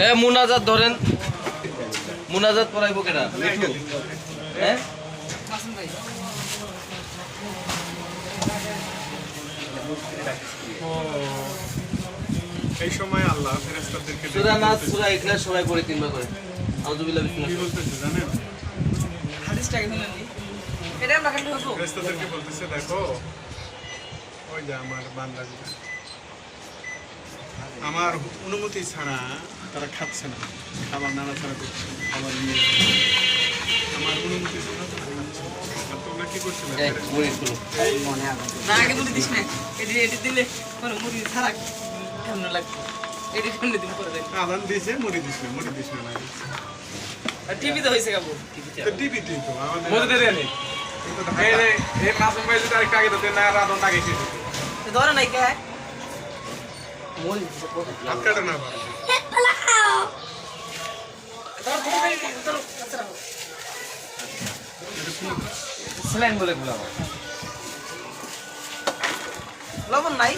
এ মুনাজাত ধরেন, মুনাজাত পড়াইব কেডা? মিঠু। হ্যাঁ এই সময় আল্লাহ ফেরেশতাদেরকে সূরা নাস সূরা ইখলাস সবাই পড়ে তিনবার করে। আউযু বিল্লাহি কি মিনাশ বলতেছে জানেন? হাদিসটা কি শুনলেন? এটা আমরা কাটলে হতো। ফেরেশতাদেরকে বলতেছে দেখো ওই যে আমার বান্দা আমার অনুমতি ছাড়া তারা খাচ্ছে না, খাবার নাড়াচাড়া করছে, খাবার নিয়ে আমার অনুমতি ছাড়া তারা খাচ্ছে না। আর তোমরা কি করছিলে? এই মুড়ি খুলো। না আগে মুড়ি দিস না। এটি দিলে কোনো মুড়ি ছাড়া কেমন লাগবে? এটি কেমন দিন করে দেন। আদান দিছে, মুড়ি দিস না লাগে। আর টিভিতে হয়েছে কাবু। তো টিভিতেই তো আমাদের মধ্যে দেন কিন্তু তো এই এই মাসুম ভাই যদি আরেকটা আগে দিতে না রাত আগে শেষ হতো। ধরে নাই কে? মুড়ি হাত কাটে না পারে। স্যালাইন বলে গুলো। লবণ নাই?